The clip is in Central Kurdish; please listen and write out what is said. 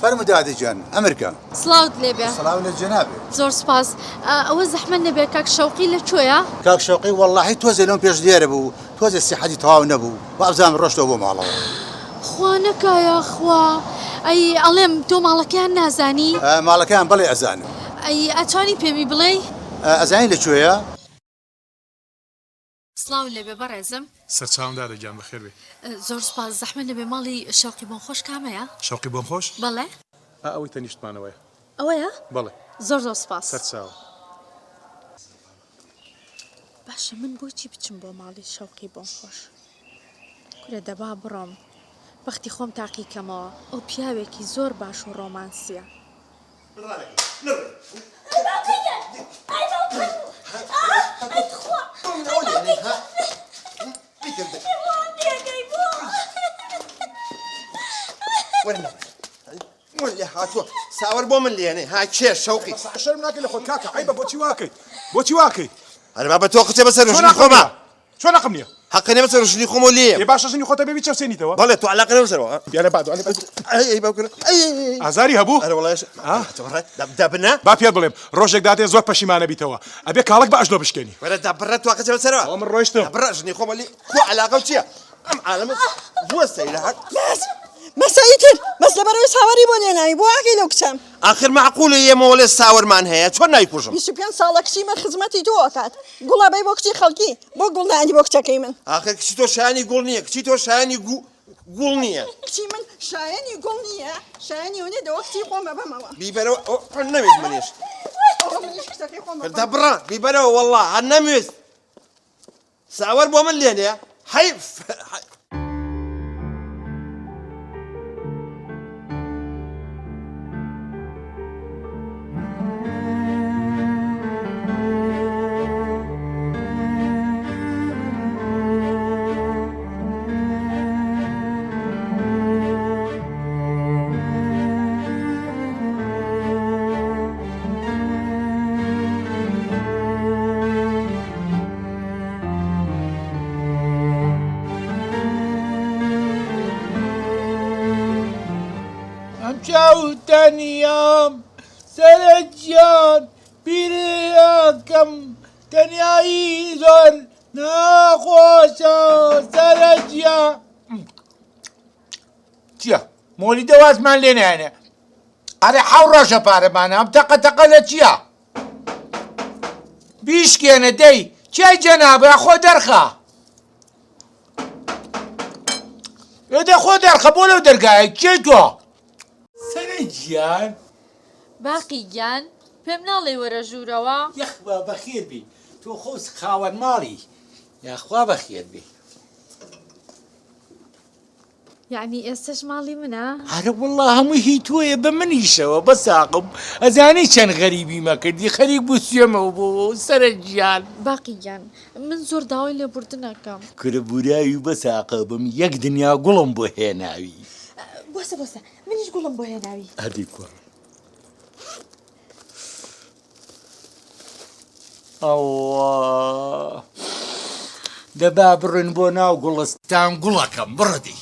فرمودادي جان أمريكا. سلااوت لێبێ. سلااو للجنابي. زۆر سپاس. ئەوە زەحمەت نەبێ کاک شەوقی لەکوێیە؟ كاك شوقي والله توزي لهم بيش ديار بو توزي السيحة تواو نبو وأبزام رشتو بو مالو. خوا نەکایە خوا. ئەی ئەڵێم تۆ ماڵەکەیان نازانی؟ مالكان بلي أزاني. ئەی ئەتوانی پێمی بڵێ؟ أزاني لشوية. سلااو لێبێ بەڕێزم. سەرچاومدارە گیان بەخێر بێ. زۆر سپاس زەحمەت نەبێ ماڵی شەوقی بۆم خۆش کامەیە؟ شەوقی بۆم خۆش؟ بەڵێ؟ ئەوەی تەنیشتمانەوەیە. ئەوەیە؟ بەڵێ. زۆر سپاس. سەرچاوە. باشە من بۆچی بچم بۆ ماڵی شەوقی بۆم خۆش؟ کورە دەبا بڕۆم. بەختی خۆم تاقیکەمەوە ئەو پیاوێکی زۆر باش و ڕۆمانسیە. ولی هاتووە ساوەڕ بۆ من لێنێ ها کێ شەوقی شەرم ناکەی لە خۆت کاکە عیبە بۆچی واکەی بۆچی واکەی هەرما بە تۆ قچە بەسەر ڕژنی خۆمە چۆن نەقم نییە حەقە نێ بەسەر ڕژنی خۆمە لێ ێ باشە ژنی خۆتە بێبی چەوسێنیتەوە بەڵێ تۆ عەلاقە نەبە بەسەرەوە بیارە بادۆ ئەی باوکن ئازاری هەبوو ئەرە وەڵایش دەبنە با پێت بڵێم ڕۆژێک داتێ زۆر پەشیمانە بیتەوە ئەبێ کاڵک بە ئەژلۆ بشکێنی وەرە دابڕە تو قچە بەسەرەوە ئەوە من ڕۆیشتم دابڕە ژنی خۆمە لێ تۆ عەلاقە چییە ئەم عالەمە بووە سەیرە هات مەسەیتر بەس لەبەرەوەی ساوەڕی بۆ لێناوی بۆ ئاگەی لەو کچەم آخر معقولە ئێمەوە لێ ساوەرمان هەیە چۆن نایکوژم 25 ساڵە کچیمە خزمەتی تۆ ئەکات گوڵابەی بۆ کچی خەڵکی بۆ گوڵدانی بۆ کچەکەی من آخر کچی تۆ شایانی گوڵ نییە کچی تۆ شایانی گوڵ نییە کچی من شایانی گوڵ نییە شایانی و نێدەوە کچی خۆم بەبەمەوە بیبەرەوە نەوێت منیش ئەوە منیش کچەکەی خۆم بەبەم دەبڕە بیبەرەوە وەڵڵا هەر نەموێست ساوەر بۆ من لێنێ حەیف تەنیام سەرجیان بیریەکەم تەنیایی زۆر ناخۆشە سەرجیان چییە؟ مۆلی دەوازمان لێ نایانێ ئەرێ حەو ڕۆژە پارەمانە ئەم تەقە لە چییە؟ بیشکێنە دەی چای جەنابە خۆ دەرخە ئێدە خۆ دەرخە بۆ لەو دەرگایە کێ تۆ؟ سەرنجیان باقی گیان پێم ناڵێ وەرە ژوورەوە یەخوا بەخێر بی تۆ خۆس خاوەن ماڵی یاخوا بەخێر بی یعنی ئێستش ماڵی منە؟ هەرە وەڵڵا هەمووی هی تۆیە بە منیشەوە بەساقم ئەزانی چەند غەریبی مەکردی خەریک بوو سوێمەوە بۆ سەرنجیان باقی گیان من زۆر داوای لێبوردنەکەم کورە بوراوی بەساقە بم یەک دنیا گوڵم بۆ هێناوی بۆسە منیش گوڵم بۆ هێناوی هەردی کوڕ ئەوە دەبا بڕن بۆ ناو گوڵستان گوڵەکەم بڕدی